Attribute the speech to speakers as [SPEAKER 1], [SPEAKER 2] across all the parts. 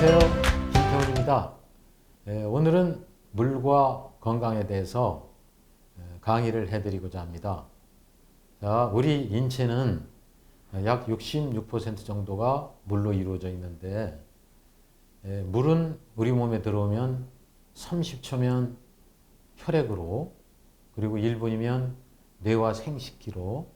[SPEAKER 1] 안녕하세요. 김태훈입니다. 오늘은 물과 건강에 대해서 강의를 해드리고자 합니다. 자, 우리 인체는 약 66% 정도가 물로 이루어져 있는데 물은 우리 몸에 들어오면 30초면 혈액으로, 그리고 1분이면 뇌와 생식기로,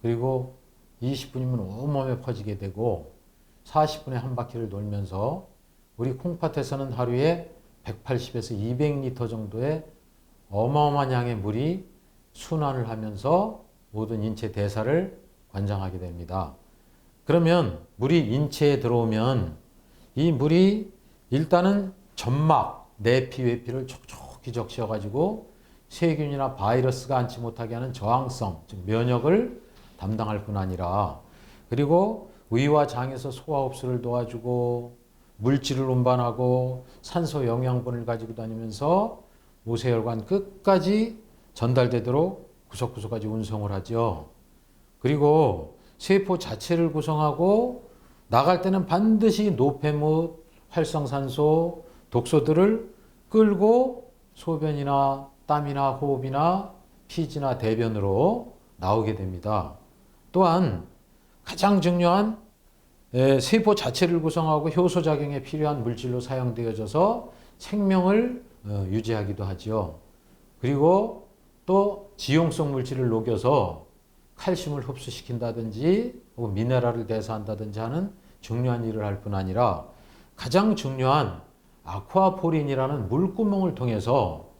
[SPEAKER 1] 그리고 20분이면 온몸에 퍼지게 되고 40분에 한 바퀴를 돌면서 우리 콩팥에서는 하루에 180에서 200리터 정도의 어마어마한 양의 물이 순환을 하면서 모든 인체 대사를 관장하게 됩니다. 그러면 물이 인체에 들어오면 이 물이 일단은 점막, 내피, 외피를 촉촉히 적셔가지고 세균이나 바이러스가 앉지 못하게 하는 저항성, 즉 면역을 담당할 뿐 아니라, 그리고 위와 장에서 소화 흡수를 도와주고 물질을 운반하고 산소 영양분을 가지고 다니면서 모세혈관 끝까지 전달되도록 구석구석까지 운송을 하죠. 그리고 세포 자체를 구성하고 나갈 때는 반드시 노폐물, 활성산소, 독소들을 끌고 소변이나 땀이나 호흡이나 피지나 대변으로 나오게 됩니다. 또한 가장 중요한 세포 자체를 구성하고 효소작용에 필요한 물질로 사용되어져서 생명을 유지하기도 하죠. 그리고 또 지용성 물질을 녹여서 칼슘을 흡수시킨다든지 혹은 미네랄을 대사한다든지 하는 중요한 일을 할 뿐 아니라 가장 중요한 아쿠아포린이라는 물구멍을 통해서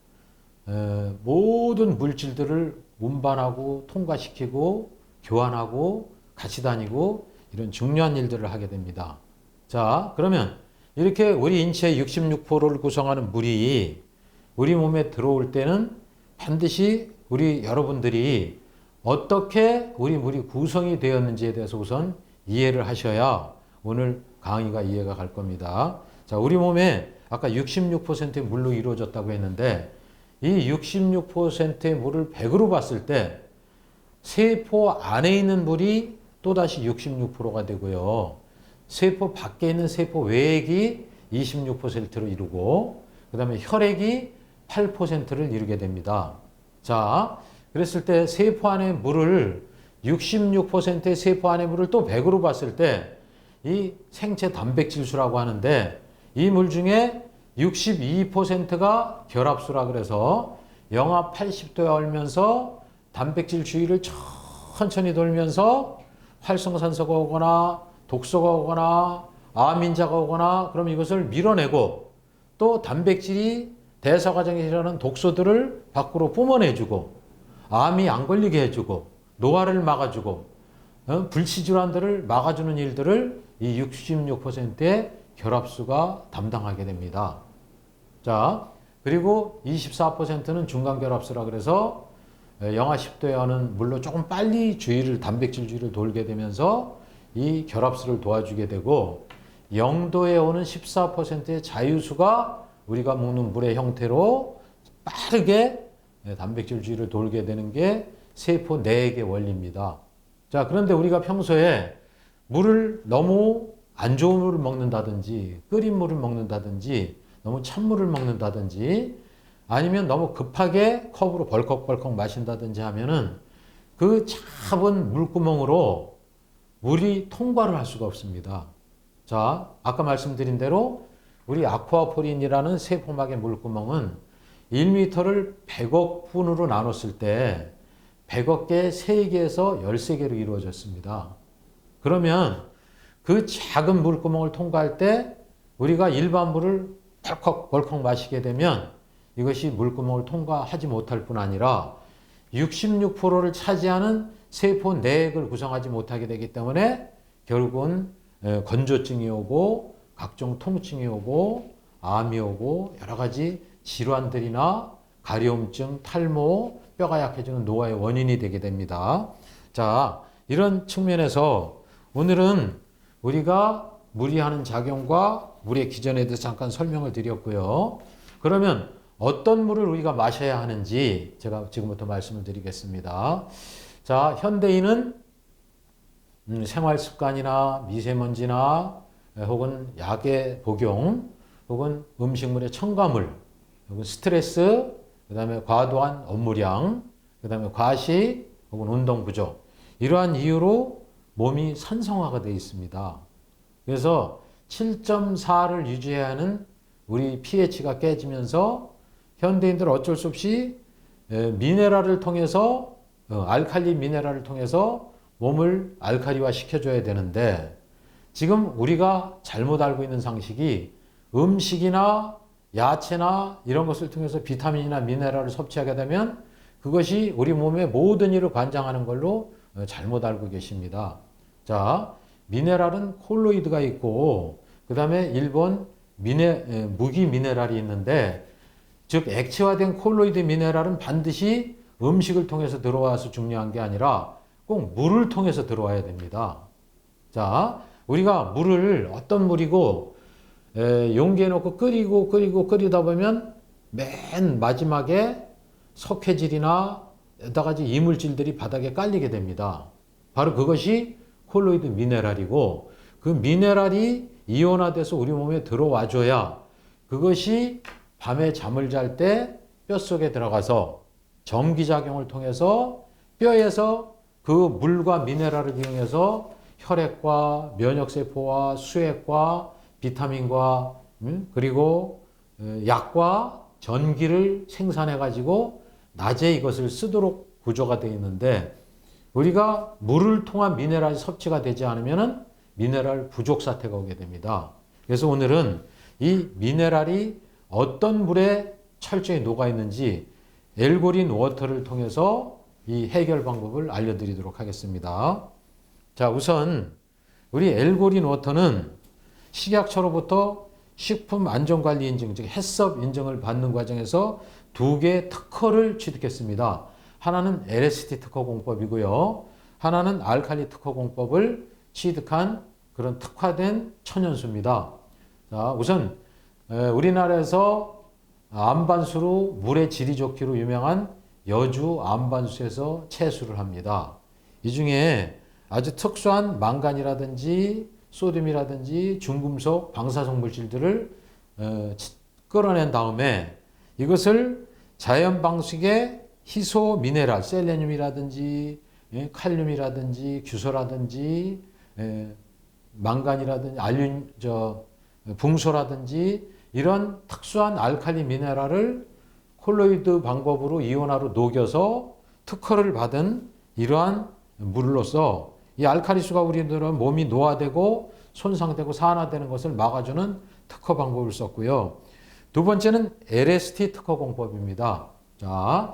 [SPEAKER 1] 모든 물질들을 운반하고 통과시키고 교환하고 같이 다니고 이런 중요한 일들을 하게 됩니다. 자, 그러면 이렇게 우리 인체의 66%를 구성하는 물이 우리 몸에 들어올 때는 반드시 우리 여러분들이 어떻게 우리 물이 구성이 되었는지에 대해서 우선 이해를 하셔야 오늘 강의가 이해가 갈 겁니다. 자, 우리 몸에 아까 66%의 물로 이루어졌다고 했는데 이 66%의 물을 100으로 봤을 때 세포 안에 있는 물이 또다시 66%가 되고요. 세포 밖에 있는 세포 외액이 26%를 이루고 그 다음에 혈액이 8%를 이루게 됩니다. 자, 그랬을 때 세포 안의 물을 66%의 세포 안의 물을 또 100으로 봤을 때 이 생체 단백질수라고 하는데 이 물 중에 62%가 결합수라 그래서 영하 80도에 얼면서 단백질 주위를 천천히 돌면서 활성산소가 오거나 독소가 오거나 암인자가 오거나 그럼 이것을 밀어내고 또 단백질이 대사 과정에 일어나는 독소들을 밖으로 뿜어내주고 암이 안 걸리게 해주고 노화를 막아주고 불치질환들을 막아주는 일들을 이 66%의 결합수가 담당하게 됩니다. 자, 그리고 24%는 중간결합수라 그래서 영하 10도에 하는 물로 조금 빨리 주위를 단백질 주위를 돌게 되면서 이 결합수를 도와주게 되고 0도에 오는 14%의 자유수가 우리가 먹는 물의 형태로 빠르게 단백질 주위를 돌게 되는 게 세포 내액의 원리입니다. 자, 그런데 우리가 평소에 물을 너무 안 좋은 물을 먹는다든지 끓인 물을 먹는다든지 너무 찬물을 먹는다든지 아니면 너무 급하게 컵으로 벌컥벌컥 마신다든지 하면은 그 작은 물구멍으로 물이 통과를 할 수가 없습니다. 자, 아까 말씀드린 대로 우리 아쿠아포린이라는 세포막의 물구멍은 1m를 100억 분으로 나눴을 때 100억 개의 세개에서 13개로 이루어졌습니다. 그러면 그 작은 물구멍을 통과할 때 우리가 일반 물을 벌컥벌컥 마시게 되면 이것이 물구멍을 통과하지 못할 뿐 아니라 66%를 차지하는 세포 내액을 구성하지 못하게 되기 때문에 결국은 건조증이 오고 각종 통증이 오고 암이 오고 여러 가지 질환들이나 가려움증, 탈모, 뼈가 약해지는 노화의 원인이 되게 됩니다. 자, 이런 측면에서 오늘은 우리가 물이 하는 작용과 물의 기전에 대해서 잠깐 설명을 드렸고요. 그러면 어떤 물을 우리가 마셔야 하는지 제가 지금부터 말씀을 드리겠습니다. 자, 현대인은 생활 습관이나 미세먼지나 혹은 약의 복용, 혹은 음식물의 첨가물, 혹은 스트레스, 그 다음에 과도한 업무량, 그 다음에 과식, 혹은 운동 부족. 이러한 이유로 몸이 산성화가 되어 있습니다. 그래서 7.4를 유지해야 하는 우리 pH가 깨지면서 현대인들 어쩔 수 없이 미네랄을 통해서 알칼리 미네랄을 통해서 몸을 알칼리화 시켜줘야 되는데 지금 우리가 잘못 알고 있는 상식이 음식이나 야채나 이런 것을 통해서 비타민이나 미네랄을 섭취하게 되면 그것이 우리 몸의 모든 일을 관장하는 걸로 잘못 알고 계십니다. 자, 미네랄은 콜로이드가 있고 그 다음에 일본 무기 미네랄이 있는데 즉 액체화된 콜로이드 미네랄은 반드시 음식을 통해서 들어와서 중요한 게 아니라 꼭 물을 통해서 들어와야 됩니다. 자, 우리가 물을 어떤 물이고 용기에 넣고 끓이다 보면 맨 마지막에 석회질이나 여러 가지 이물질들이 바닥에 깔리게 됩니다. 바로 그것이 콜로이드 미네랄이고 그 미네랄이 이온화돼서 우리 몸에 들어와줘야 그것이 밤에 잠을 잘 때 뼛속에 들어가서 전기작용을 통해서 뼈에서 그 물과 미네랄을 이용해서 혈액과 면역세포와 수액과 비타민과 그리고 약과 전기를 생산해 가지고 낮에 이것을 쓰도록 구조가 되어 있는데 우리가 물을 통한 미네랄이 섭취가 되지 않으면 미네랄 부족 사태가 오게 됩니다. 그래서 오늘은 이 미네랄이 어떤 물에 철저히 녹아 있는지 엘고린 워터를 통해서 이 해결 방법을 알려드리도록 하겠습니다. 자, 우선 우리 엘고린 워터는 식약처로부터 식품안전관리 인증, 즉 해썹 인증을 받는 과정에서 두 개의 특허를 취득했습니다. 하나는 LST 특허 공법이고요. 하나는 알칼리 특허 공법을 취득한 그런 특화된 천연수입니다. 자, 우선 우리나라에서 안반수로 물의 질이 좋기로 유명한 여주 안반수에서 채수를 합니다. 이 중에 아주 특수한 망간이라든지 소듐이라든지 중금속, 방사성 물질들을 끌어낸 다음에 이것을 자연 방식의 희소 미네랄, 셀레늄이라든지 칼륨이라든지 규소라든지 망간이라든지 붕소라든지 이런 특수한 알칼리 미네랄을 콜로이드 방법으로 이온화로 녹여서 특허를 받은 이러한 물로서 이 알칼리수가 우리들은 몸이 노화되고 손상되고 산화되는 것을 막아주는 특허 방법을 썼고요. 두 번째는 LST 특허 공법입니다. 자,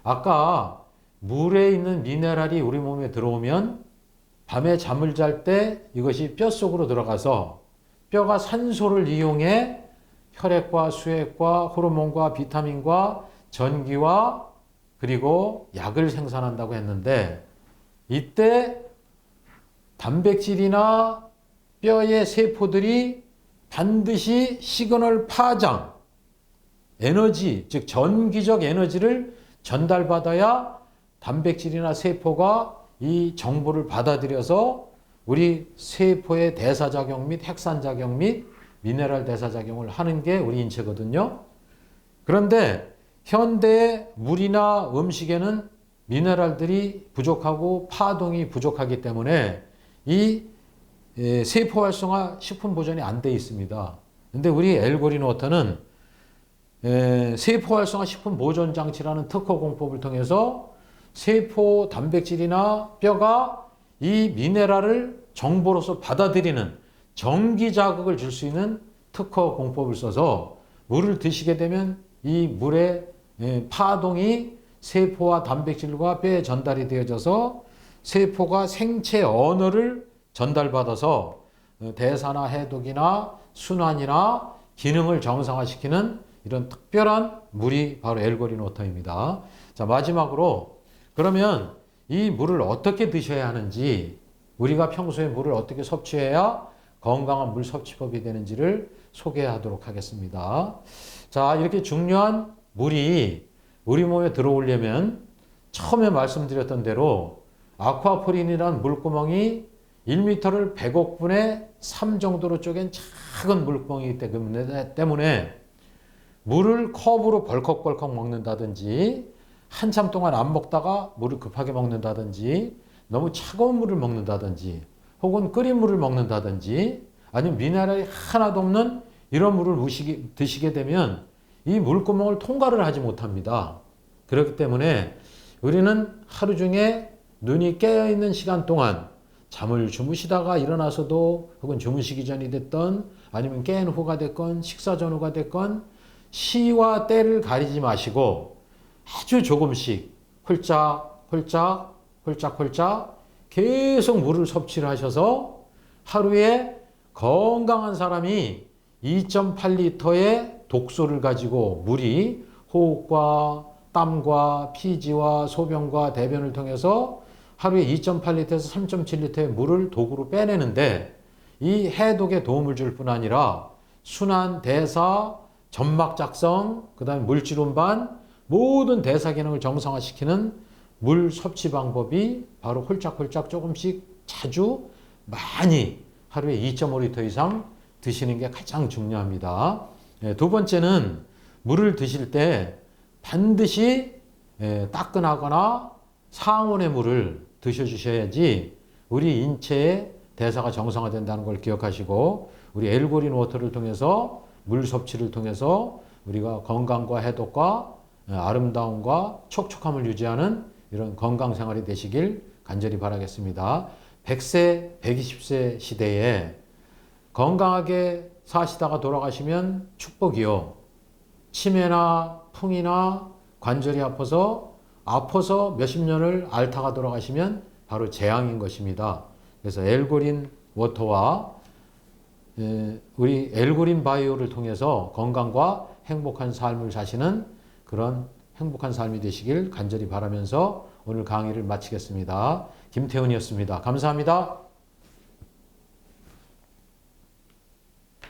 [SPEAKER 1] 아까 물에 있는 미네랄이 우리 몸에 들어오면 밤에 잠을 잘 때 이것이 뼛속으로 들어가서 뼈가 산소를 이용해 혈액과 수액과 호르몬과 비타민과 전기와 그리고 약을 생산한다고 했는데 이때 단백질이나 뼈의 세포들이 반드시 시그널 파장, 에너지, 즉 전기적 에너지를 전달받아야 단백질이나 세포가 이 정보를 받아들여서 우리 세포의 대사작용 및 핵산작용 및 미네랄 대사작용을 하는 게 우리 인체거든요. 그런데 현대의 물이나 음식에는 미네랄들이 부족하고 파동이 부족하기 때문에 이 세포 활성화 식품 보존이 안 돼 있습니다. 근데 우리 엘고린 워터는 세포 활성화 식품 보존 장치라는 특허 공법을 통해서 세포 단백질이나 뼈가 이 미네랄을 정보로서 받아들이는 전기 자극을 줄 수 있는 특허 공법을 써서 물을 드시게 되면 이 물의 파동이 세포와 단백질과 뼈에 전달이 되어져서 세포가 생체 언어를 전달받아서 대사나 해독이나 순환이나 기능을 정상화시키는 이런 특별한 물이 바로 엘고린 워터입니다. 자, 마지막으로 그러면 이 물을 어떻게 드셔야 하는지 우리가 평소에 물을 어떻게 섭취해야 건강한 물 섭취법이 되는지를 소개하도록 하겠습니다. 자, 이렇게 중요한 물이 우리 몸에 들어오려면 처음에 말씀드렸던 대로 아쿠아포린이라는 물구멍이 1m를 100억 분의 3 정도로 쪼갠 작은 물구멍이기 때문에 물을 컵으로 벌컥벌컥 먹는다든지 한참 동안 안 먹다가 물을 급하게 먹는다든지 너무 차가운 물을 먹는다든지 혹은 끓인 물을 먹는다든지 아니면 미네랄이 하나도 없는 이런 물을 드시게 되면 이 물구멍을 통과를 하지 못합니다. 그렇기 때문에 우리는 하루 중에 눈이 깨어있는 시간 동안 잠을 주무시다가 일어나서도 혹은 주무시기 전이 됐던 아니면 깬 후가 됐건 식사 전후가 됐건 시와 때를 가리지 마시고 아주 조금씩 홀짝홀짝 계속 물을 섭취를 하셔서 하루에 건강한 사람이 2.8리터의 독소를 가지고 물이 호흡과 땀과 피지와 소변과 대변을 통해서 하루에 2.8리터에서 3.7리터의 물을 독으로 빼내는데 이 해독에 도움을 줄 뿐 아니라 순환, 대사, 점막 작성, 그 다음에 물질 운반 모든 대사 기능을 정상화시키는 물 섭취 방법이 바로 홀짝홀짝 조금씩 자주 많이 하루에 2.5리터 이상 드시는 게 가장 중요합니다. 두 번째는 물을 드실 때 반드시 따끈하거나 상온의 물을 드셔주셔야지 우리 인체의 대사가 정상화된다는 걸 기억하시고 우리 엘고린 워터를 통해서 물 섭취를 통해서 우리가 건강과 해독과 아름다움과 촉촉함을 유지하는 이런 건강 생활이 되시길 간절히 바라겠습니다. 100세, 120세 시대에 건강하게 사시다가 돌아가시면 축복이요. 치매나 풍이나 관절이 아파서 몇십 년을 앓다가 돌아가시면 바로 재앙인 것입니다. 그래서 엘고린 워터와 우리 엘고린 바이오를 통해서 건강과 행복한 삶을 사시는 그런 행복한 삶이 되시길 간절히 바라면서 오늘 강의를 마치겠습니다. 김태훈이었습니다. 감사합니다.